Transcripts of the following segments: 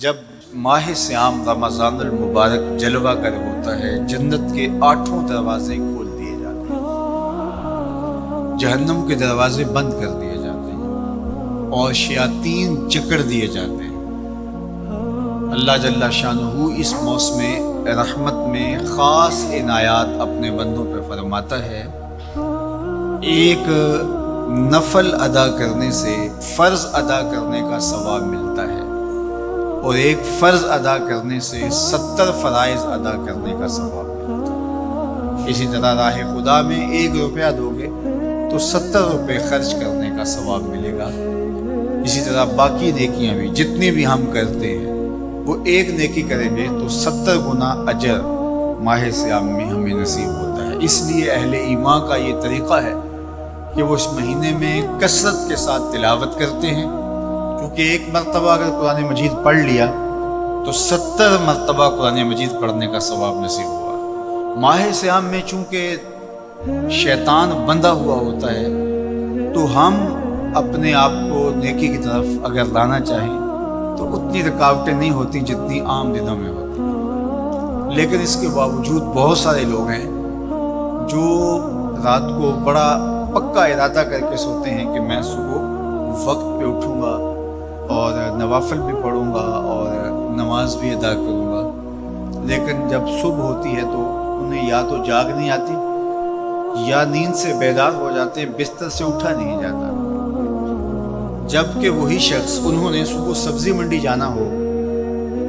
جب ماہ سیام رمضان المبارک جلوہ گر ہوتا ہے، جنت کے 8 دروازے کھول دیے جاتے ہیں، جہنم کے دروازے بند کر دیے جاتے ہیں اور شیاطین جکڑ دیے جاتے ہیں۔ اللہ جل شانہ اس موسم رحمت میں خاص عنایات اپنے بندوں پہ فرماتا ہے۔ ایک نفل ادا کرنے سے فرض ادا کرنے کا ثواب ملتا ہے اور ایک فرض ادا کرنے سے 70 فرائض ادا کرنے کا ثواب ملتا ہے۔ اسی طرح راہ خدا میں 1 روپیہ دو گے تو 70 روپے خرچ کرنے کا ثواب ملے گا۔ اسی طرح باقی نیکیاں بھی جتنی بھی ہم کرتے ہیں وہ ایک نیکی کریں گے تو 70 گنا اجر ماہ سیام میں ہمیں نصیب ہوتا ہے۔ اس لیے اہل ایمان کا یہ طریقہ ہے کہ وہ اس مہینے میں کثرت کے ساتھ تلاوت کرتے ہیں، کیونکہ ایک مرتبہ اگر قرآن مجید پڑھ لیا تو 70 مرتبہ قرآن مجید پڑھنے کا ثواب نصیب ہوا۔ ماہ سیام میں چونکہ شیطان بندھا ہوا ہوتا ہے تو ہم اپنے آپ کو نیکی کی طرف اگر لانا چاہیں تو اتنی رکاوٹیں نہیں ہوتی جتنی عام دنوں میں ہوتی، لیکن اس کے باوجود بہت سارے لوگ ہیں جو رات کو بڑا پکا ارادہ کر کے سوتے ہیں کہ میں صبح وقت پہ اٹھوں گا اور نوافل بھی پڑھوں گا اور نماز بھی ادا کروں گا، لیکن جب صبح ہوتی ہے تو انہیں یا تو جاگ نہیں آتی یا نیند سے بیدار ہو جاتے ہیں، بستر سے اٹھا نہیں جاتا۔ جبکہ وہی شخص انہوں نے صبح سبزی منڈی جانا ہو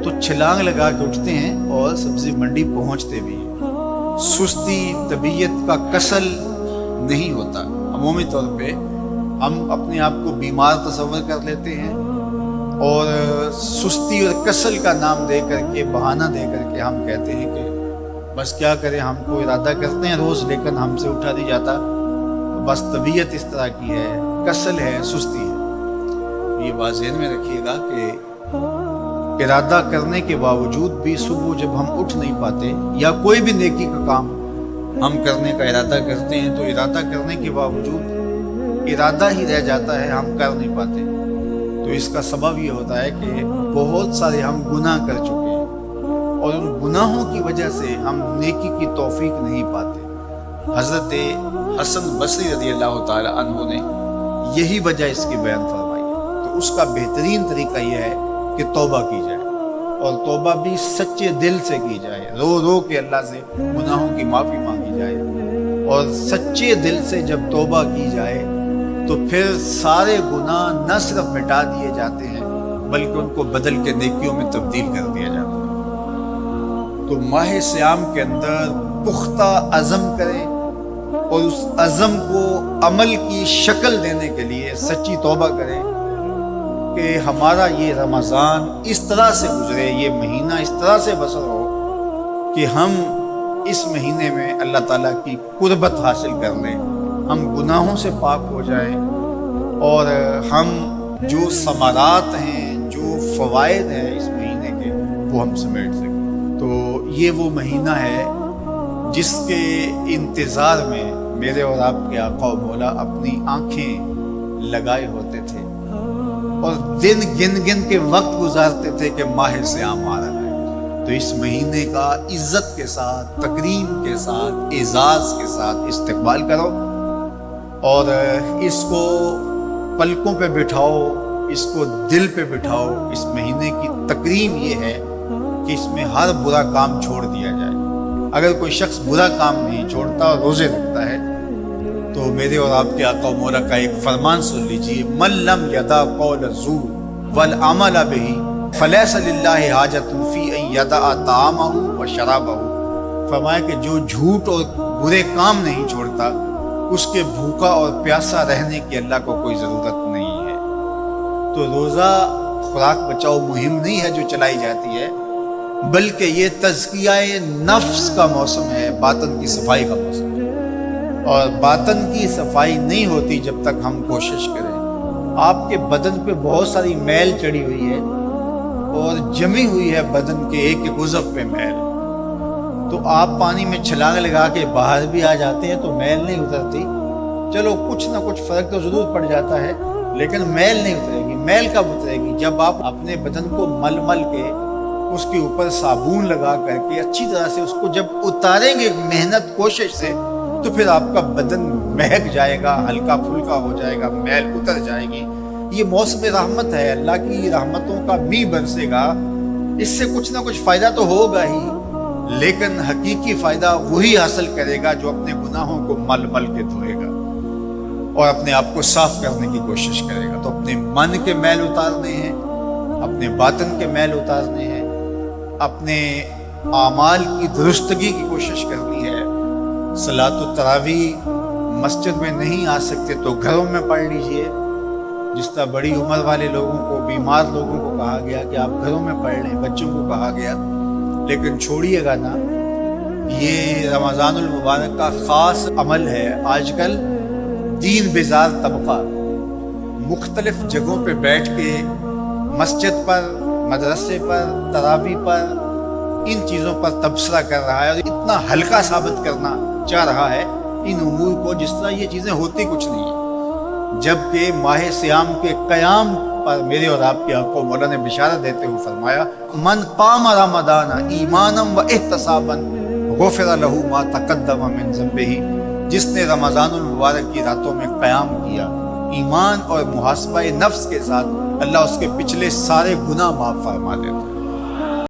تو چھلانگ لگا کے اٹھتے ہیں اور سبزی منڈی پہنچتے بھی ہیں۔ سستی طبیعت کا کسل نہیں ہوتا۔ عمومی طور پہ ہم اپنے آپ کو بیمار تصور کر لیتے ہیں اور سستی اور کسل کا نام دے کر کے، بہانہ دے کر کے ہم کہتے ہیں کہ بس کیا کریں، ہم کو ارادہ کرتے ہیں روز لیکن ہم سے اٹھا نہیں جاتا، بس طبیعت اس طرح کی ہے، کسل ہے، سستی ہے۔ یہ بات ذہن میں رکھیے گا کہ ارادہ کرنے کے باوجود بھی صبح جب ہم اٹھ نہیں پاتے یا کوئی بھی نیکی کا کام ہم کرنے کا ارادہ کرتے ہیں تو ارادہ کرنے کے باوجود ارادہ ہی رہ جاتا ہے، ہم کر نہیں پاتے، تو اس کا سبب یہ ہوتا ہے کہ بہت سارے ہم گناہ کر چکے ہیں اور ان گناہوں کی وجہ سے ہم نیکی کی توفیق نہیں پاتے۔ حضرت حسن بصری رضی اللہ تعالی عنہ نے یہی وجہ اس کی بیان فرمائی ہے، تو اس کا بہترین طریقہ یہ ہے کہ توبہ کی جائے اور توبہ بھی سچے دل سے کی جائے، رو رو کے اللہ سے گناہوں کی معافی مانگی جائے، اور سچے دل سے جب توبہ کی جائے تو پھر سارے گناہ نہ صرف مٹا دیے جاتے ہیں بلکہ ان کو بدل کے نیکیوں میں تبدیل کر دیا جاتا ہے۔ تو ماہ سیام کے اندر پختہ عزم کریں اور اس عزم کو عمل کی شکل دینے کے لیے سچی توبہ کریں کہ ہمارا یہ رمضان اس طرح سے گزرے، یہ مہینہ اس طرح سے بسر ہو کہ ہم اس مہینے میں اللہ تعالیٰ کی قربت حاصل کر لیں، ہم گناہوں سے پاک ہو جائیں اور ہم جو ثمرات ہیں، جو فوائد ہیں اس مہینے کے، وہ ہم سمیٹ سکیں۔ تو یہ وہ مہینہ ہے جس کے انتظار میں میرے اور آپ کے آقا و مولا اپنی آنکھیں لگائے ہوتے تھے اور دن گن گن کے وقت گزارتے تھے کہ ماہ سیام آ رہا ہے۔ تو اس مہینے کا عزت کے ساتھ، تکریم کے ساتھ، اعزاز کے ساتھ استقبال کرو اور اس کو پلکوں پہ بٹھاؤ، اس کو دل پہ بٹھاؤ۔ اس مہینے کی تکریم یہ ہے کہ اس میں ہر برا کام چھوڑ دیا جائے۔ اگر کوئی شخص برا کام نہیں چھوڑتا اور روزے رکھتا ہے تو میرے اور آپ کے آقا و مولا کا ایک فرمان سن لیجئے، من لم یدع قول الزور والعمل بہ فلیس للہ حاجۃ فی ان یدع طعامہ و شرابہ۔ فرمایا کہ جو جھوٹ اور برے کام نہیں چھوڑتا اس کے بھوکا اور پیاسا رہنے کی اللہ کو کوئی ضرورت نہیں ہے۔ تو روزہ خوراک بچاؤ مہم نہیں ہے جو چلائی جاتی ہے، بلکہ یہ تزکیہ نفس کا موسم ہے، باطن کی صفائی کا موسم ہے، اور باطن کی صفائی نہیں ہوتی جب تک ہم کوشش کریں۔ آپ کے بدن پہ بہت ساری میل چڑھی ہوئی ہے اور جمی ہوئی ہے بدن کے ایک ایک عضو پہ میل، تو آپ پانی میں چھلانگ لگا کے باہر بھی آ جاتے ہیں تو میل نہیں اترتی، چلو کچھ نہ کچھ فرق تو ضرور پڑ جاتا ہے، لیکن میل نہیں اترے گی۔ میل کب اترے گی؟ جب آپ اپنے بدن کو مل مل کے اس کے اوپر صابون لگا کر کے اچھی طرح سے اس کو جب اتاریں گے محنت کوشش سے، تو پھر آپ کا بدن مہک جائے گا، ہلکا پھلکا ہو جائے گا، میل اتر جائے گی۔ یہ موسم رحمت ہے، اللہ کی رحمتوں کا می برسے گا، اس سے کچھ نہ کچھ فائدہ تو ہوگا ہی، لیکن حقیقی فائدہ وہی حاصل کرے گا جو اپنے گناہوں کو مل مل کے دھوئے گا اور اپنے آپ کو صاف کرنے کی کوشش کرے گا۔ تو اپنے من کے میل اتارنے ہیں، اپنے باطن کے میل اتارنے ہیں، اپنے اعمال کی درستگی کی کوشش کرنی ہے۔ صلاۃ التراویح مسجد میں نہیں آ سکتے تو گھروں میں پڑھ لیجئے، جس طرح بڑی عمر والے لوگوں کو، بیمار لوگوں کو کہا گیا کہ آپ گھروں میں پڑھ لیں، بچوں کو کہا گیا، لیکن چھوڑیے گا نا، یہ رمضان المبارک کا خاص عمل ہے۔ آج کل دین بیزار طبقہ مختلف جگہوں پہ بیٹھ کے مسجد پر، مدرسے پر، تراویح پر، ان چیزوں پر تبصرہ کر رہا ہے اور اتنا ہلکا ثابت کرنا چاہ رہا ہے ان امور کو، جس طرح یہ چیزیں ہوتی کچھ نہیں ہیں، جبکہ ماہ صیام کے قیام پر میرے اور آپ کے آقا مولا نے بشارت دیتے ہوئے فرمایا، من قام رمضان ایمانا و احتسابا غفر لہ ما تقدم من ذنبہ، جس نے رمضان المبارک کی راتوں میں قیام کیا ایمان اور محاسبہ نفس کے ساتھ، اللہ اس کے پچھلے سارے گناہ معاف فرما دیتا ہے۔